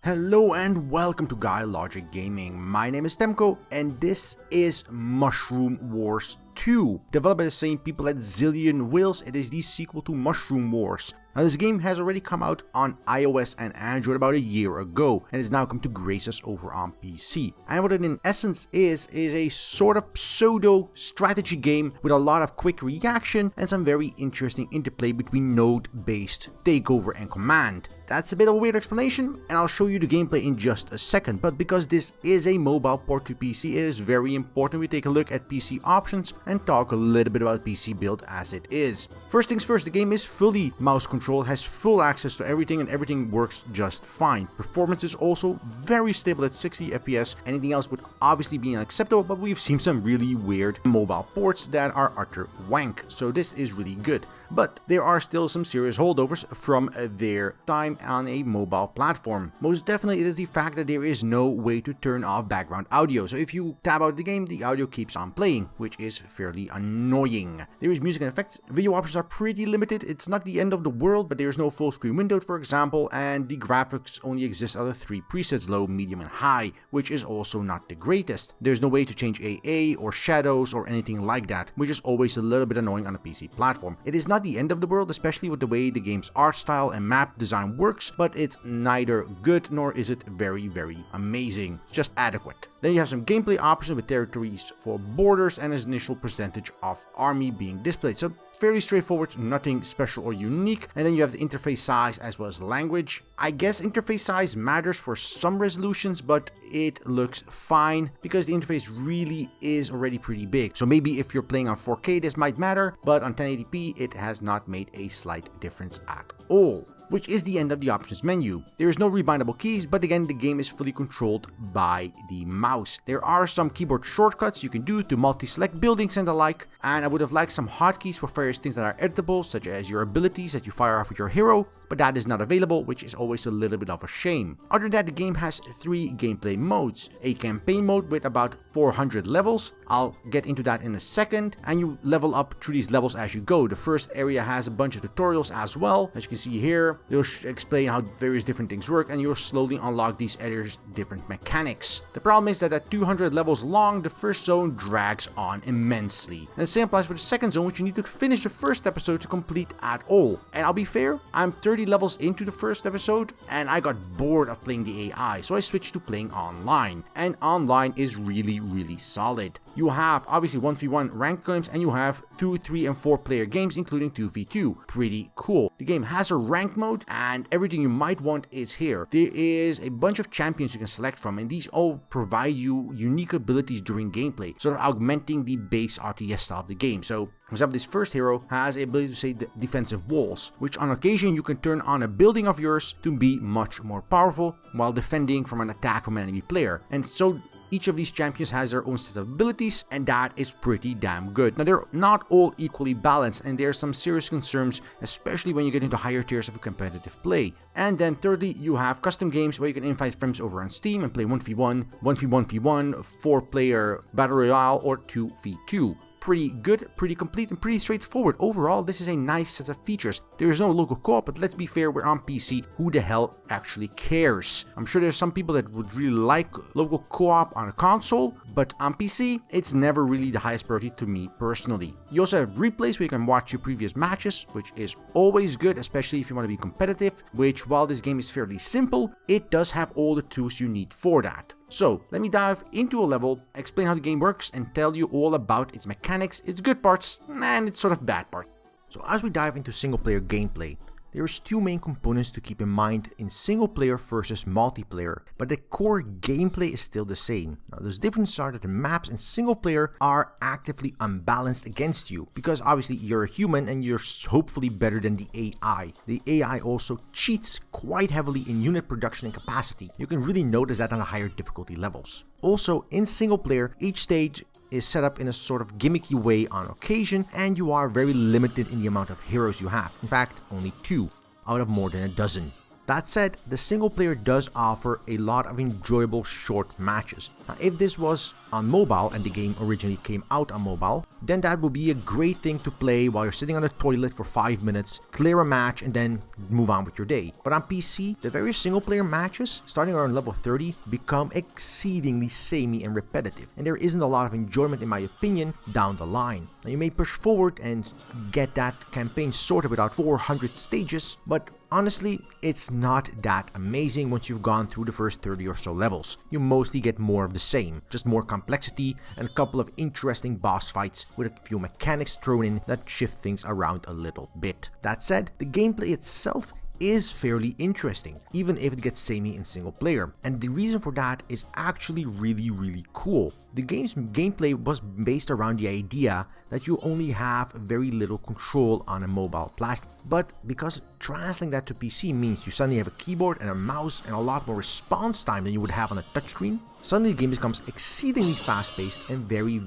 Hello and welcome to GuyLogicGaming. My name is Temko and this is Mushroom Wars 2. Developed by the same people at Zillion Wheels, it is the sequel to Mushroom Wars. Now this game has already come out on iOS and Android about a year ago and has now come to grace us over on PC. And what it in essence is a sort of pseudo strategy game with a lot of quick reaction and some very interesting interplay between node-based takeover and command. That's a bit of a weird explanation and I'll show you the gameplay in just a second, but because this is a mobile port to PC, it is very important we take a look at PC options and talk a little bit about PC build as it is. First things first, the game is fully mouse controlled, has full access to everything and everything works just fine. Performance is also very stable at 60 FPS, anything else would obviously be unacceptable, but we've seen some really weird mobile ports that are utter wank, so this is really good. But there are still some serious holdovers from their time on a mobile platform. Most definitely it is the fact that there is no way to turn off background audio, so if you tab out the game, the audio keeps on playing, which is fairly annoying. There is music and effects, video options are pretty limited, it's not the end of the world, but there is no full screen window for example, and the graphics only exist out of 3 presets, low, medium and high, which is also not the greatest. There's no way to change AA or shadows or anything like that, which is always a little bit annoying on a PC platform. It is not the end of the world, especially with the way the game's art style and map design works, but it's neither good nor is it very amazing, just adequate. Then you have some gameplay options with territories for borders and an initial percentage of army being displayed, so fairly straightforward, nothing special or unique. And then you have the interface size as well as language. I guess interface size matters for some resolutions, but it looks fine because the interface really is already pretty big. So maybe if you're playing on 4K this might matter, but on 1080p it has not made a slight difference at all. Which is the end of the options menu. There is no rebindable keys, but again the game is fully controlled by the mouse. There are some keyboard shortcuts you can do to multi-select buildings and the like, and I would have liked some hotkeys for various things that are editable, such as your abilities that you fire off with your hero, but that is not available, which is always a little bit of a shame. Other than that, the game has 3 gameplay modes. A campaign mode with about 400 levels, I'll get into that in a second, and you level up through these levels as you go. The first area has a bunch of tutorials as well, as you can see here. They'll explain how various different things work and you'll slowly unlock these areas' different mechanics. The problem is that at 200 levels long, the first zone drags on immensely. And the same applies for the second zone, which you need to finish the first episode to complete at all. And I'll be fair, I'm 30 levels into the first episode and I got bored of playing the AI, so I switched to playing online. And online is really solid. You have obviously 1v1 ranked games and you have 2, 3 and 4 player games including 2v2. Pretty cool. The game has a ranked mode and everything you might want is here. There is a bunch of champions you can select from and these all provide you unique abilities during gameplay, sort of augmenting the base RTS style of the game. So for example, this first hero has the ability to say defensive walls, which on occasion you can turn on a building of yours to be much more powerful while defending from an attack from an enemy player. And so each of these champions has their own set of abilities, and that is pretty damn good. Now, they're not all equally balanced, and there are some serious concerns, especially when you get into higher tiers of competitive play. And then thirdly, you have custom games where you can invite friends over on Steam and play 1v1, 1v1v1, 4-player Battle Royale, or 2v2. Pretty good, pretty complete, and pretty straightforward. Overall, this is a nice set of features. There is no local co-op, but let's be fair, we're on PC. Who the hell actually cares? I'm sure there's some people that would really like local co-op on a console, but on PC, it's never really the highest priority to me personally. You also have replays where you can watch your previous matches, which is always good, especially if you want to be competitive, which while this game is fairly simple, it does have all the tools you need for that. So let me dive into a level, explain how the game works, and tell you all about its mechanics, its good parts, and its sort of bad parts. So as we dive into single player gameplay, there's 2 main components to keep in mind in single player versus multiplayer, but the core gameplay is still the same. Now those differences are that the maps in single player are actively unbalanced against you, because obviously you're a human and you're hopefully better than the AI. The AI also cheats quite heavily in unit production and capacity. You can really notice that on the higher difficulty levels. Also in single player, each stage is set up in a sort of gimmicky way on occasion, and you are very limited in the amount of heroes you have. In fact, only 2 out of more than a dozen. That said, the single player does offer a lot of enjoyable short matches. Now, if this was on mobile and the game originally came out on mobile, then that would be a great thing to play while you're sitting on the toilet for 5 minutes, clear a match, and then move on with your day. But on PC, the various single-player matches, starting around level 30, become exceedingly samey and repetitive, and there isn't a lot of enjoyment, in my opinion, down the line. Now, you may push forward and get that campaign sorted without 400 stages, but honestly, it's not that amazing once you've gone through the first 30 or so levels. You mostly get more of the same, just more complexity and a couple of interesting boss fights with a few mechanics thrown in that shift things around a little bit. That said, the gameplay itself is fairly interesting, even if it gets samey in single player, and the reason for that is actually really cool. The game's gameplay was based around the idea that you only have very little control on a mobile platform, but because translating that to PC means you suddenly have a keyboard and a mouse and a lot more response time than you would have on a touchscreen, suddenly the game becomes exceedingly fast-paced and very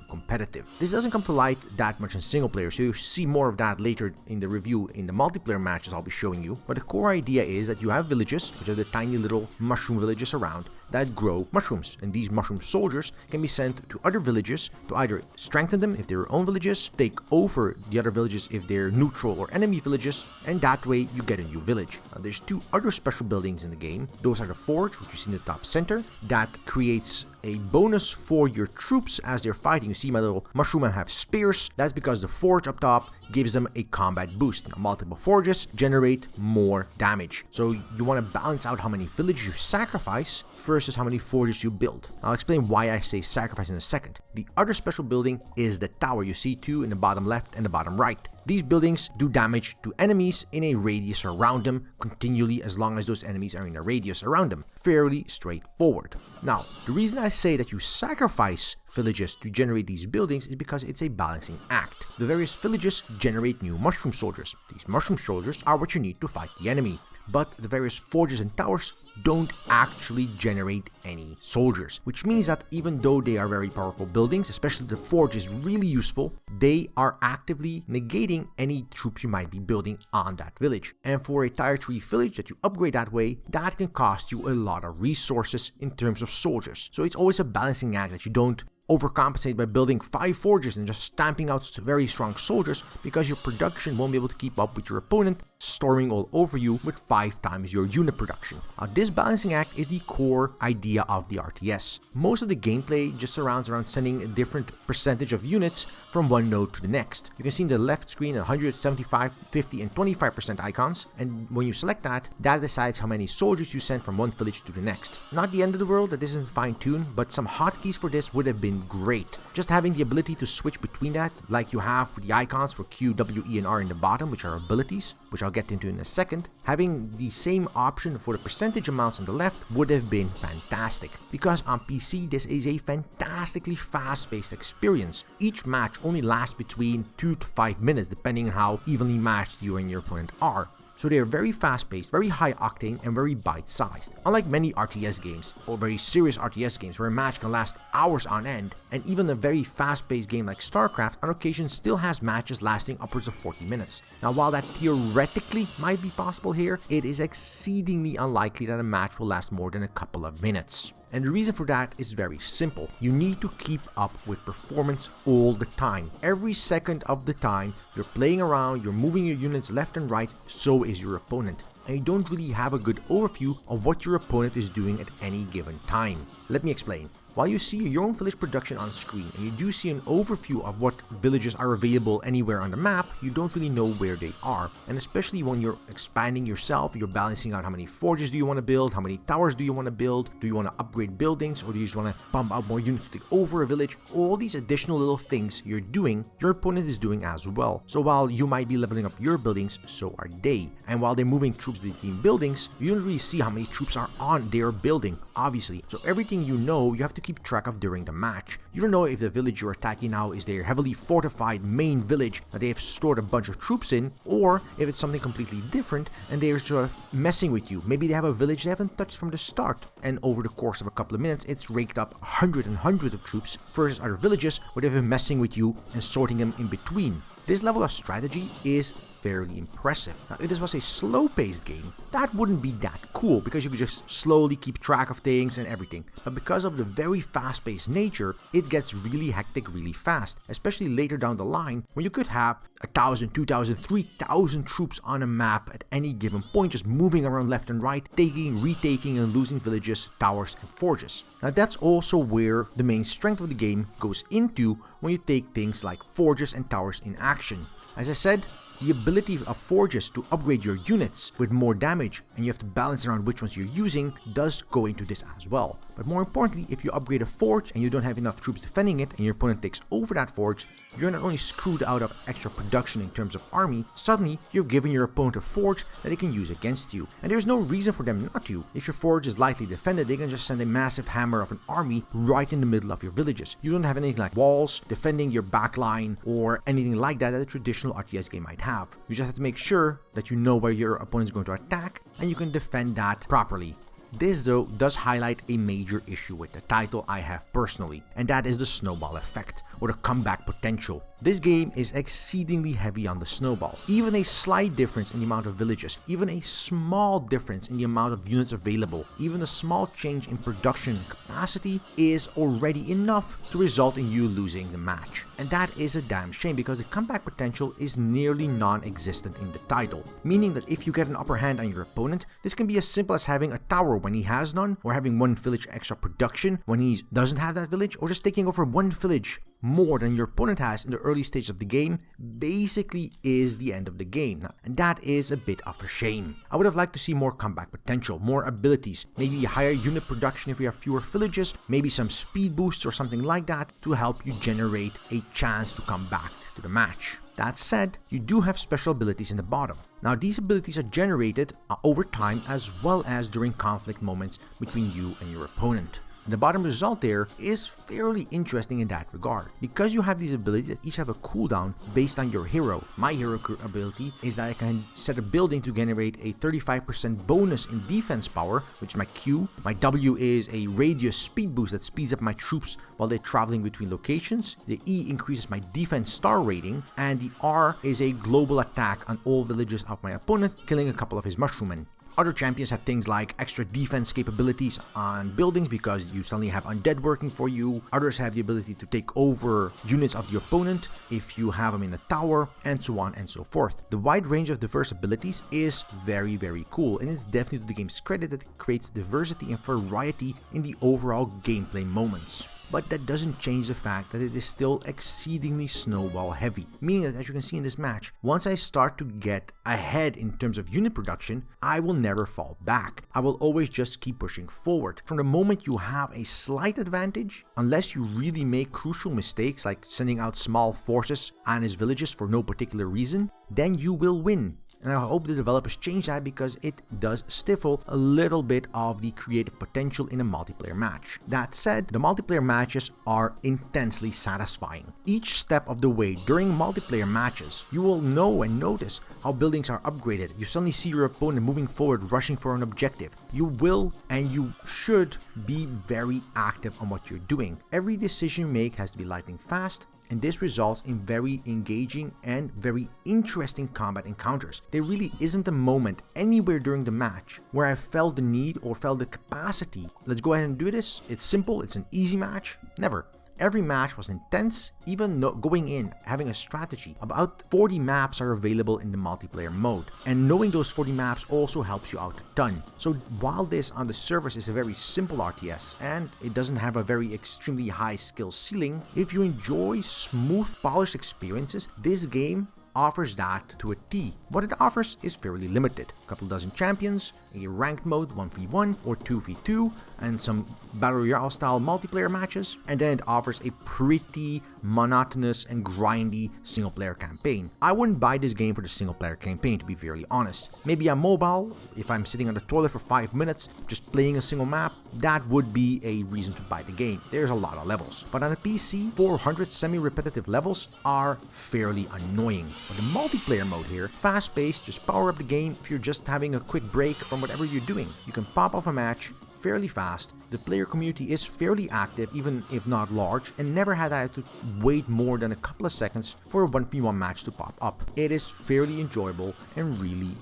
competitive. This doesn't come to light that much in single player, so you'll see more of that later in the review in the multiplayer matches I'll be showing you, but the core idea is that you have villages, which are the tiny little mushroom villages around, that grow mushrooms, and these mushroom soldiers can be sent to other villages to either strengthen them if they're your own villages, take over the other villages if they're neutral or enemy villages, and that way you get a new village. Now, there's two other special buildings in the game. Those are the forge, which you see in the top center, that creates a bonus for your troops as they're fighting. You see my little mushroom and have spears. That's because the forge up top gives them a combat boost. Now, multiple forges generate more damage. So you want to balance out how many villages you sacrifice versus how many forges you build. I'll explain why I say sacrifice in a second. The other special building is the tower. You see two in the bottom left and the bottom right. These buildings do damage to enemies in a radius around them continually as long as those enemies are in a radius around them. Fairly straightforward. Now, the reason I say that you sacrifice villages to generate these buildings is because it's a balancing act. The various villages generate new mushroom soldiers. These mushroom soldiers are what you need to fight the enemy. But the various forges and towers don't actually generate any soldiers, which means that even though they are very powerful buildings, especially the forge is really useful, they are actively negating any troops you might be building on that village. And for a tier 3 village that you upgrade that way, that can cost you a lot of resources in terms of soldiers. So it's always a balancing act that you don't overcompensate by building 5 forges and just stamping out very strong soldiers, because your production won't be able to keep up with your opponent storming all over you with 5 times your unit production. This balancing act is the core idea of the RTS. Most of the gameplay just surrounds around sending a different percentage of units from one node to the next. You can see in the left screen 175, 50 and 25% icons, and when you select that, that decides how many soldiers you send from one village to the next. Not the end of the world, that isn't fine-tuned, but some hotkeys for this would have been great. Just having the ability to switch between that, like you have with the icons for Q, W, E, and R in the bottom, which are abilities, which I'll get into in a second, having the same option for the percentage amounts on the left would have been fantastic. Because on PC, this is a fantastically fast-paced experience. Each match only lasts between 2 to 5 minutes, depending on how evenly matched you and your opponent are. So they are very fast-paced, very high-octane, and very bite-sized. Unlike many RTS games, or very serious RTS games where a match can last hours on end, and even a very fast-paced game like StarCraft on occasion still has matches lasting upwards of 40 minutes. Now, while that theoretically might be possible here, it is exceedingly unlikely that a match will last more than a couple of minutes. And the reason for that is very simple. You need to keep up with performance all the time. Every second of the time, you're playing around, you're moving your units left and right, so is your opponent. And you don't really have a good overview of what your opponent is doing at any given time. Let me explain. While you see your own village production on screen and you do see an overview of what villages are available anywhere on the map, you don't really know where they are. And especially when you're expanding yourself, you're balancing out how many forges do you want to build, how many towers do you want to build, do you want to upgrade buildings, or do you just want to pump out more units to take over a village? All these additional little things you're doing, your opponent is doing as well. So while you might be leveling up your buildings, so are they. And while they're moving troops between buildings, you don't really see how many troops are on their building, obviously. So everything you know, you have to keep track of during the match. You don't know if the village you're attacking now is their heavily fortified main village that they have stored a bunch of troops in, or if it's something completely different and they're sort of messing with you. Maybe they have a village they haven't touched from the start, and over the course of a couple of minutes it's raked up hundreds and hundreds of troops versus other villages where they've been messing with you and sorting them in between. This level of strategy is fairly impressive. Now, if this was a slow-paced game, that wouldn't be that cool because you could just slowly keep track of things and everything. But because of the very fast-paced nature, it gets really hectic really fast, especially later down the line when you could have 1,000, 2,000, 3,000 troops on a map at any given point, just moving around left and right, taking, retaking, and losing villages, towers, and forges. Now that's also where the main strength of the game goes into when you take things like forges and towers in action. As I said, the ability of forges to upgrade your units with more damage, and you have to balance around which ones you're using, does go into this as well. But more importantly, if you upgrade a forge and you don't have enough troops defending it and your opponent takes over that forge, you're not only screwed out of extra production in terms of army, suddenly you've given your opponent a forge that they can use against you. And there's no reason for them not to. If your forge is lightly defended, they can just send a massive hammer of an army right in the middle of your villages. You don't have anything like walls defending your backline or anything like that a traditional RTS game might have. You just have to make sure that you know where your opponent is going to attack and you can defend that properly. This though does highlight a major issue with the title I have personally, and that is the snowball effect, or the comeback potential. This game is exceedingly heavy on the snowball. Even a slight difference in the amount of villages, even a small difference in the amount of units available, even a small change in production capacity is already enough to result in you losing the match. And that is a damn shame because the comeback potential is nearly non-existent in the title, meaning that if you get an upper hand on your opponent, this can be as simple as having a tower when he has none, or having one village extra production when he doesn't have that village, or just taking over one village more than your opponent has in the early stage of the game, basically is the end of the game. Now, and that is a bit of a shame. I would have liked to see more comeback potential, more abilities, maybe higher unit production if you have fewer villages, maybe some speed boosts or something like that to help you generate a chance to come back to the match. That said, you do have special abilities in the bottom. Now these abilities are generated over time as well as during conflict moments between you and your opponent. The bottom result there is fairly interesting in that regard. Because you have these abilities that each have a cooldown based on your hero. My hero ability is that I can set a building to generate a 35% bonus in defense power, which is my Q. My W is a radius speed boost that speeds up my troops while they're traveling between locations. The E increases my defense star rating, and the R is a global attack on all villages of my opponent, killing a couple of his mushroommen. Other champions have things like extra defense capabilities on buildings because you suddenly have undead working for you. Others have the ability to take over units of the opponent if you have them in a tower, and so on and so forth. The wide range of diverse abilities is very, very cool, and it's definitely to the game's credit that it creates diversity and variety in the overall gameplay moments. But that doesn't change the fact that it is still exceedingly snowball heavy, meaning that, as you can see in this match, once I start to get ahead in terms of unit production, I will never fall back. I will always just keep pushing forward. From the moment you have a slight advantage, unless you really make crucial mistakes like sending out small forces on his villages for no particular reason, then you will win. And I hope the developers change that because it does stifle a little bit of the creative potential in a multiplayer match. That said, the multiplayer matches are intensely satisfying. Each step of the way during multiplayer matches, you will know and notice how buildings are upgraded. You suddenly see your opponent moving forward, rushing for an objective. You will and you should be very active on what you're doing. Every decision you make has to be lightning fast, and this results in very engaging and very interesting combat encounters. There really isn't a moment anywhere during the match where I felt the need or felt the capacity. Let's go ahead and do this. It's simple, it's an easy match. Never. Every match was intense, even going in, having a strategy. About 40 maps are available in the multiplayer mode, and knowing those 40 maps also helps you out a ton. So while this on the surface is a very simple RTS, and it doesn't have a very extremely high skill ceiling, if you enjoy smooth, polished experiences, this game offers that to a T. What it offers is fairly limited. A couple dozen champions, a ranked mode 1v1 or 2v2, and some Battle Royale style multiplayer matches, and then it offers a pretty monotonous and grindy single player campaign. I wouldn't buy this game for the single player campaign, to be very honest. Maybe I'm mobile, if I'm sitting on the toilet for 5 minutes just playing a single map, that would be a reason to buy the game. There's a lot of levels. But on a PC, 400 semi-repetitive levels are fairly annoying. But the multiplayer mode here, fast paced, just power up the game if you're just having a quick break from whatever you're doing. You can pop off a match, fairly fast, the player community is fairly active even if not large, and never had I to wait more than a couple of seconds for a 1v1 match to pop up. It is fairly enjoyable and really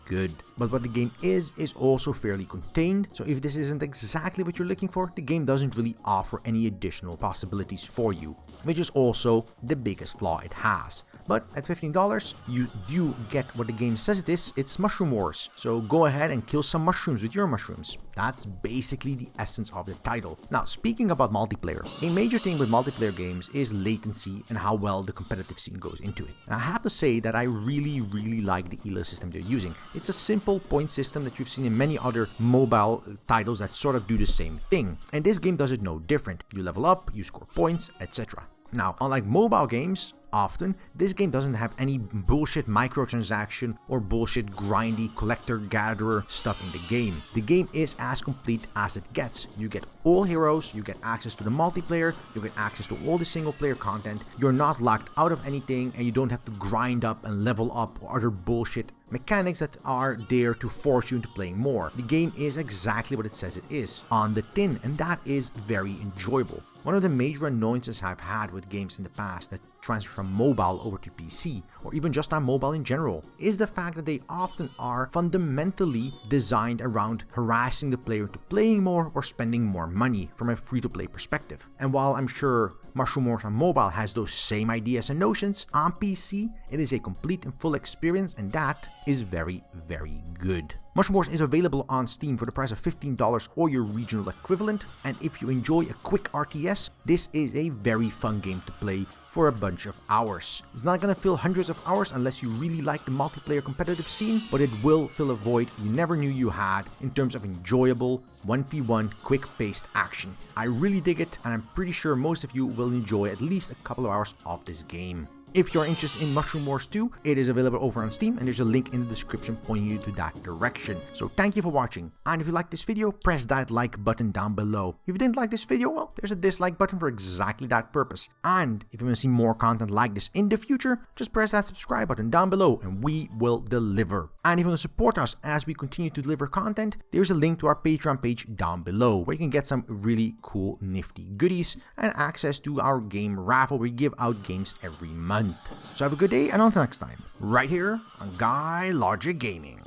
good. But what the game is also fairly contained, so if this isn't exactly what you're looking for, the game doesn't really offer any additional possibilities for you, which is also the biggest flaw it has. But at $15, you do get what the game says it is. It's Mushroom Wars. So go ahead and kill some mushrooms with your mushrooms. That's basically the essence of the title. Now, speaking about multiplayer, a major thing with multiplayer games is latency and how well the competitive scene goes into it. And I have to say that I really like the ELO system they're using. It's a simple point system that you've seen in many other mobile titles that sort of do the same thing. And this game does it no different. You level up, you score points, etc. Now, unlike mobile games, often, this game doesn't have any bullshit microtransaction or bullshit grindy collector-gatherer stuff in the game. The game is as complete as it gets. You get all heroes, you get access to the multiplayer, you get access to all the single-player content, you're not locked out of anything, and you don't have to grind up and level up or other bullshit mechanics that are there to force you into playing more. The game is exactly what it says it is, on the tin, and that is very enjoyable. One of the major annoyances I've had with games in the past that transfer from mobile over to PC, or even just on mobile in general, is the fact that they often are fundamentally designed around harassing the player into playing more or spending more money from a free-to-play perspective. And while I'm sure Mushroom Wars on mobile has those same ideas and notions, on PC it is a complete and full experience, and that is very good. Mushroom Wars is available on Steam for the price of $15 or your regional equivalent, and if you enjoy a quick RTS, this is a very fun game to play for a bunch of hours. It's not gonna fill hundreds of hours unless you really like the multiplayer competitive scene, but it will fill a void you never knew you had in terms of enjoyable 1v1 quick-paced action. I really dig it, and I'm pretty sure most of you will enjoy at least a couple of hours of this game. If you're interested in Mushroom Wars 2, it is available over on Steam, and there's a link in the description pointing you to that direction. So thank you for watching, and if you liked this video, press that like button down below. If you didn't like this video, well, there's a dislike button for exactly that purpose. And if you want to see more content like this in the future, just press that subscribe button down below and we will deliver. And if you want to support us as we continue to deliver content, there's a link to our Patreon page down below where you can get some really cool nifty goodies and access to our game raffle where we give out games every month. So have a good day, and until next time, right here on GuyLogicGaming.